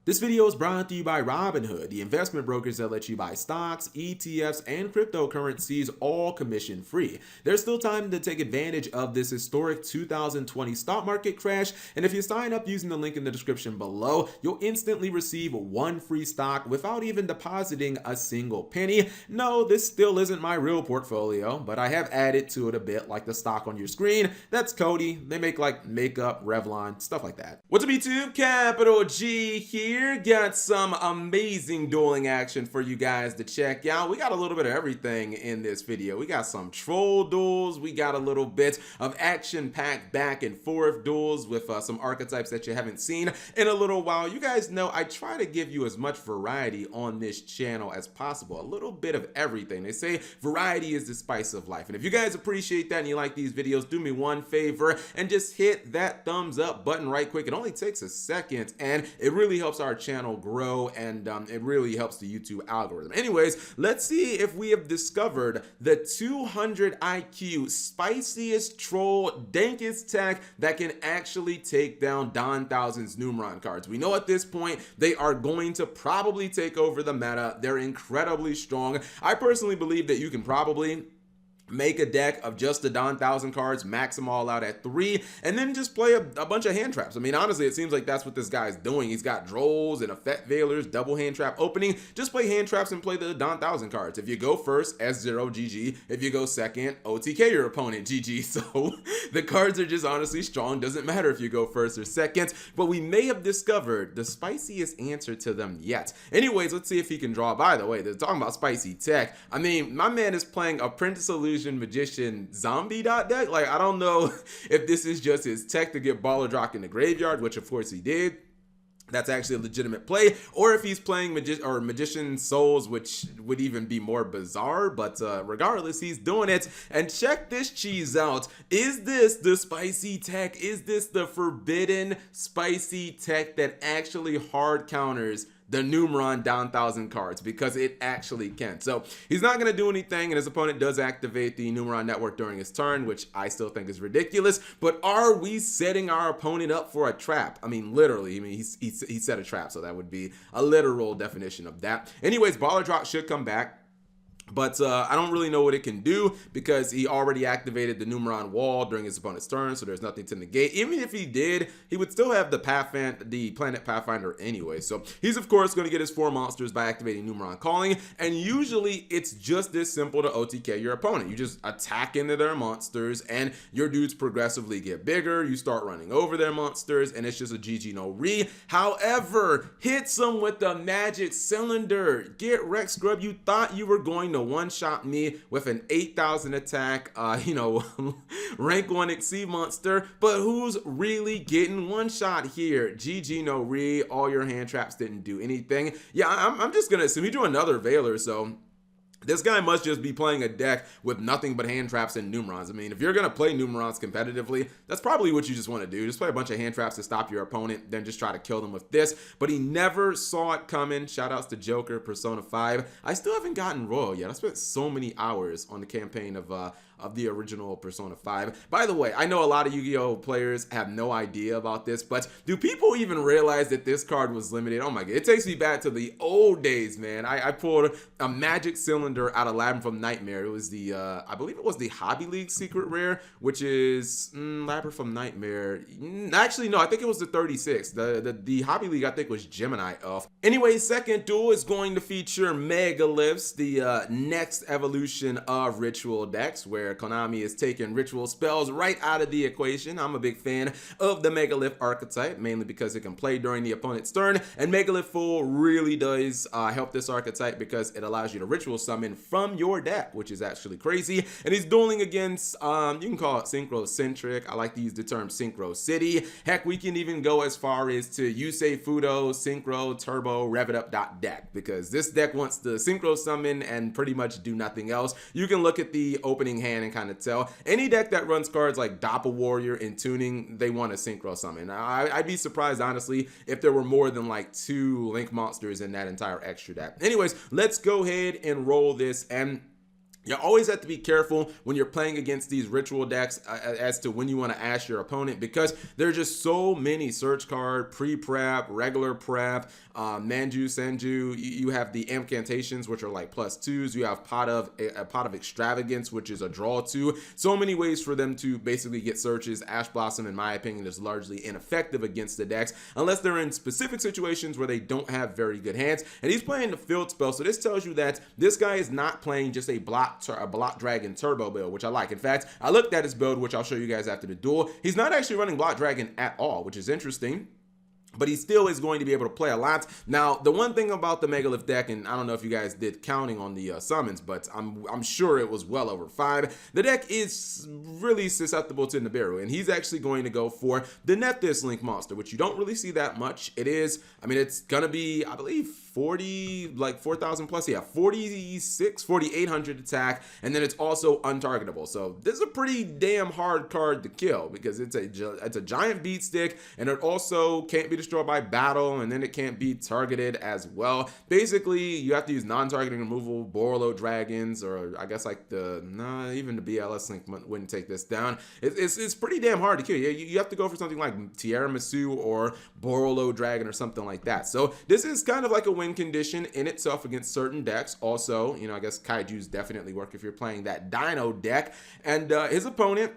This video is brought to you by Robinhood, the investment brokers that let you buy stocks, ETFs, and cryptocurrencies all commission free. There's still time to take advantage of this historic 2020 stock market crash, and if you sign up using the link in the description below, you'll instantly receive one free stock without even depositing a single penny. No, this still isn't my real portfolio, but I have added to it a bit, like the stock on your screen. That's Cody. They make like makeup, Revlon, stuff like that. What's up, YouTube? Capital G here. Got some amazing dueling action for you guys to check out. We got a little bit of everything in this video. We got some troll duels. We got a little bit of action-packed back and forth duels with some archetypes that you haven't seen in a little while. You guys know I try to give you as much variety on this channel as possible. A little bit of everything. They say variety is the spice of life. And if you guys appreciate that and you like these videos, do me one favor and just hit that thumbs up button right quick. It only takes a second and it really helps our channel grow, and it really helps the YouTube algorithm. Anyways, let's see if we have discovered the 200 IQ spiciest troll dankest tech that can actually take down Don Thousand's Numeron cards. We know at this point they are going to probably take over the meta. They're incredibly strong. I personally believe that you can probably make a deck of just the Don Thousand cards, max them all out at 3, and then just play a bunch of hand traps. I mean, honestly, it seems like that's what this guy's doing. He's got Drolls and Effect Veilers, double hand trap opening. Just play hand traps and play the Don Thousand cards. If you go first, S0, GG. If you go second, OTK your opponent, GG. So the cards are just honestly strong. Doesn't matter if you go first or second, but we may have discovered the spiciest answer to them yet. Anyways, let's see if he can draw. By the way, they're talking about spicy tech. I mean, my man is playing Apprentice Illusion Magician zombie deck. Like, I don't know if this is just his tech to get Baller Drock in the graveyard, which of course he did. That's actually a legitimate play, or if he's playing Magician Souls, which would even be more bizarre, but regardless, he's doing it. And check this cheese out. Is this the spicy tech? Is this the forbidden spicy tech that actually hard counters the Numeron Don Thousand cards? Because it actually can. So he's not going to do anything, and his opponent does activate the Numeron network during his turn, which I still think is ridiculous. But are we setting our opponent up for a trap? I mean, literally. I mean, he set a trap, so that would be a literal definition of that. Anyways, Baller Drop should come back. But I don't really know what it can do because he already activated the Numeron wall during his opponent's turn, so there's nothing to negate. Even if he did, he would still have the Planet Pathfinder anyway. So he's of course going to get his 4 monsters by activating Numeron Calling, and usually it's just this simple to OTK your opponent. You just attack into their monsters, and your dudes progressively get bigger. You start running over their monsters, and it's just a GG no re. However, hits them with the magic cylinder. Get wrecked, scrub. You thought you were going to one-shot me with an 8,000 attack, rank 1 Exceed monster, but who's really getting one-shot here? GG no re. All your hand traps didn't do anything. Yeah, I'm just gonna assume he drew another Veiler, so this guy must just be playing a deck with nothing but hand traps and Numerons. I mean, if you're going to play Numerons competitively, that's probably what you just want to do. Just play a bunch of hand traps to stop your opponent, then just try to kill them with this. But he never saw it coming. Shoutouts to Joker, Persona 5. I still haven't gotten Royal yet. I spent so many hours on the campaign of the original Persona 5. By the way, I know a lot of Yu-Gi-Oh players have no idea about this, but do people even realize that this card was limited? Oh my god, it takes me back to the old days, man. I pulled a Magic Cylinder out of Labyrinth from Nightmare. It was the, I believe it was the Hobby League secret rare, which is Labyrinth from Nightmare. Actually, no, I think it was the 36. The Hobby League, I think, was Gemini Elf. Anyway, second duel is going to feature Megaliths, the next evolution of ritual decks, where Konami is taking ritual spells right out of the equation. I'm a big fan of the Megalith archetype, mainly because it can play during the opponent's turn, and Megalith Full really does help this archetype because it allows you to ritual summon from your deck, which is actually crazy. And he's dueling against, you can call it Synchro-centric. I like to use the term Synchro City. Heck, we can even go as far as to Yusei Fudo, Synchro, Turbo, Rev It Up deck, because this deck wants to Synchro summon and pretty much do nothing else. You can look at the opening hand and kind of tell. Any deck that runs cards like Doppel Warrior and Tuning, they want to Synchro summon. I'd be surprised, honestly, if there were more than like 2 Link monsters in that entire extra deck. Anyways, let's go ahead and roll this, and You always have to be careful when you're playing against these ritual decks as to when you want to ash your opponent, because there are just so many search card, pre-prep, regular prep, Manju, Senju. You have the incantations, which are like +2s. You have a pot of extravagance, which is a draw 2. So many ways for them to basically get searches. Ash Blossom, in my opinion, is largely ineffective against the decks unless they're in specific situations where they don't have very good hands. And he's playing the field spell, so this tells you that this guy is not playing just a block dragon turbo build, which I like. In fact, I looked at his build, which I'll show you guys after the duel. He's not actually running block dragon at all, which is interesting, but he still is going to be able to play a lot. Now, the one thing about the Megalith deck, and I don't know if you guys did counting on the summons, but I'm sure it was well over 5. The deck is really susceptible to Nibiru, and he's actually going to go for the Nephthys Link monster, which you don't really see that much. It is, I mean, it's gonna be, I believe, 40, like 4,000 plus, yeah, 4,800 attack, and then it's also untargetable. So this is a pretty damn hard card to kill, because it's a giant beat stick, and it also can't be destroyed by battle, and then it can't be targeted as well. Basically, you have to use non-targeting removal, Borolo dragons, or I guess like even the BLS Link wouldn't take this down. It's pretty damn hard to kill. You have to go for something like Tierra Masu or Borolo dragon or something like that. So this is kind of like a win condition in itself against certain decks. Also, I guess Kaijus definitely work if you're playing that Dino deck. And his opponent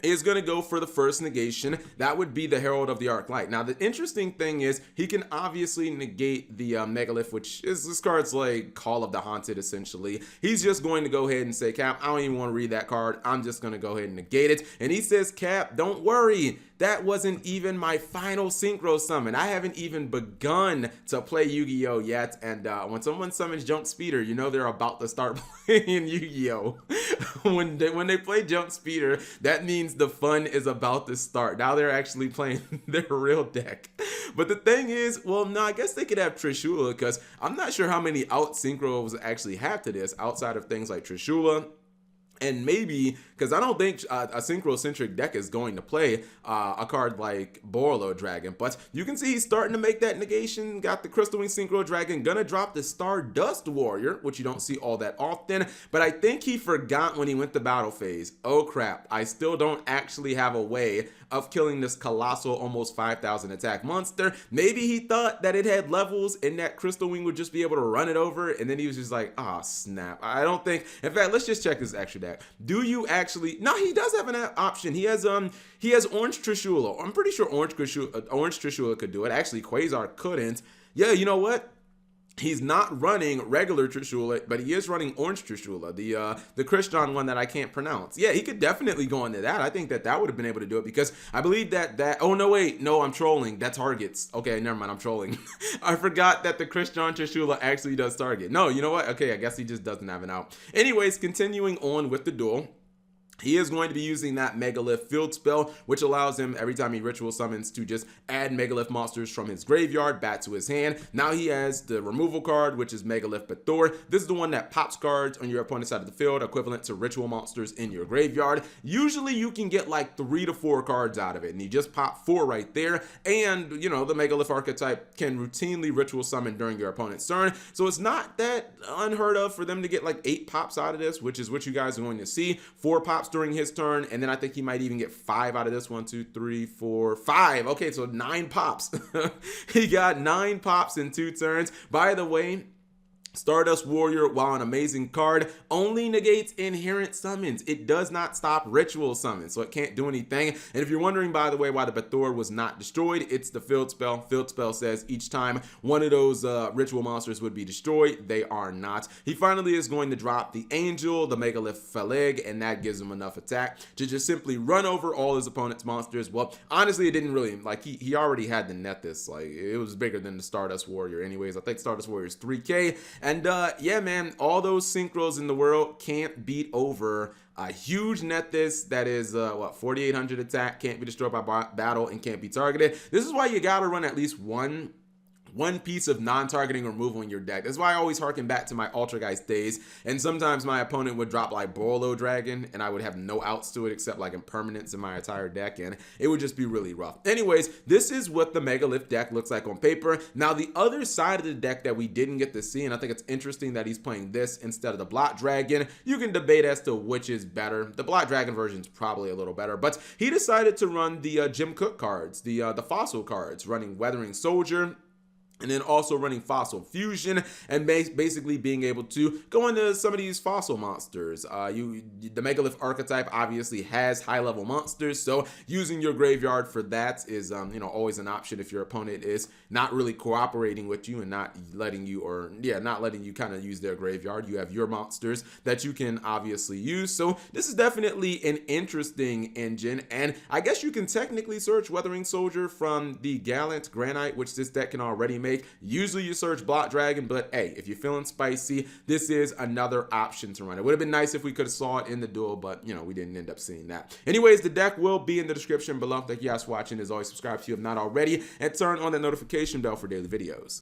is going to go for the first negation. That would be the Herald of the Arc Light. Now, the interesting thing is he can obviously negate the Megalith, which is this card's like Call of the Haunted, essentially. He's just going to go ahead and say, Cap, I don't even want to read that card. I'm just going to go ahead and negate it. And he says, Cap, don't worry. That wasn't even my final synchro summon. I haven't even begun to play Yu-Gi-Oh yet. And when someone summons Junk Speeder, you know they're about to start playing Yu-Gi-Oh. when they play Junk Speeder, that means the fun is about to start. Now they're actually playing their real deck. But the thing is, well, no, I guess they could have Trishula, because I'm not sure how many out synchros actually have to this outside of things like Trishula. And maybe, because I don't think a synchro-centric deck is going to play a card like Borolo Dragon. But you can see he's starting to make that negation. Got the Crystal Wing Synchro Dragon. Gonna drop the Stardust Warrior, which you don't see all that often. But I think he forgot when he went to battle phase. Oh crap, I still don't actually have a way of killing this colossal, almost 5,000 attack monster. Maybe he thought that it had levels and that Crystal Wing would just be able to run it over. And then he was just like, ah, snap. I don't think, in fact, let's just check this extra deck. Do you actually, no, he does have an option. He has Orange Trishula. I'm pretty sure Orange Trishula could do it. Actually, Quasar couldn't. Yeah, you know what? He's not running regular Trishula, but he is running Orange Trishula, the Christian one that I can't pronounce. Yeah, he could definitely go into that. I think that would have been able to do it, because I believe that oh no, wait, no, I'm trolling. That targets. Okay, never mind, I'm trolling. I forgot that the Christian Trishula actually does target. No, you know what? Okay, I guess he just doesn't have an out. Anyways, continuing on with the duel. He is going to be using that Megalith field spell, which allows him, every time he ritual summons, to just add Megalith monsters from his graveyard back to his hand. Now he has the removal card, which is Megalith Bathor. This is the one that pops cards on your opponent's side of the field, equivalent to ritual monsters in your graveyard. Usually you can get like 3 to 4 cards out of it, and he just popped 4 right there. And, the Megalith archetype can routinely ritual summon during your opponent's turn. So it's not that unheard of for them to get like 8 pops out of this, which is what you guys are going to see. 4 pops during his turn, and then I think he might even get 5 out of this. 1, 2, 3, 4, 5. Okay, so 9 pops. He got 9 pops in 2 turns. By the way, Stardust Warrior, while an amazing card, only negates inherent summons. It does not stop ritual summons, so it can't do anything. And if you're wondering, by the way, why the Bathor was not destroyed, it's the field spell. Field spell says each time one of those ritual monsters would be destroyed, they are not. He finally is going to drop the Angel, the Megalith Phaleg, and that gives him enough attack to just simply run over all his opponent's monsters. Well, honestly, it didn't really, like, he already had the Nephthys. Like, it was bigger than the Stardust Warrior anyways. I think Stardust Warrior is 3K. And yeah, man, all those synchros in the world can't beat over a huge Nephthys that is 4,800 attack, can't be destroyed by battle, and can't be targeted. This is why you gotta run at least one one piece of non-targeting removal in your deck. That's why I always harken back to my Ultrageist days, and sometimes my opponent would drop like Borlo Dragon, and I would have no outs to it except like impermanence in my entire deck, and it would just be really rough. Anyways, this is what the Megalith deck looks like on paper. Now, the other side of the deck that we didn't get to see, and I think it's interesting that he's playing this instead of the Blot Dragon. You can debate as to which is better. The Blot Dragon version is probably a little better, but he decided to run the Jim Cook cards, the fossil cards, running Weathering Soldier, and then also running Fossil Fusion, and basically being able to go into some of these fossil monsters. The Megalith archetype obviously has high-level monsters, so using your graveyard for that is always an option if your opponent is not really cooperating with you and not letting you kind of use their graveyard. You have your monsters that you can obviously use. So this is definitely an interesting engine, and I guess you can technically search Weathering Soldier from the Gallant Granite, which this deck can already make. Usually you search Blot Dragon, but hey, if you're feeling spicy, this is another option to run. It would have been nice if we could have saw it in the duel, but we didn't end up seeing that. Anyways, the deck will be in the description below. Thank you guys for watching. As always, subscribe if you have not already, and turn on the notification bell for daily videos.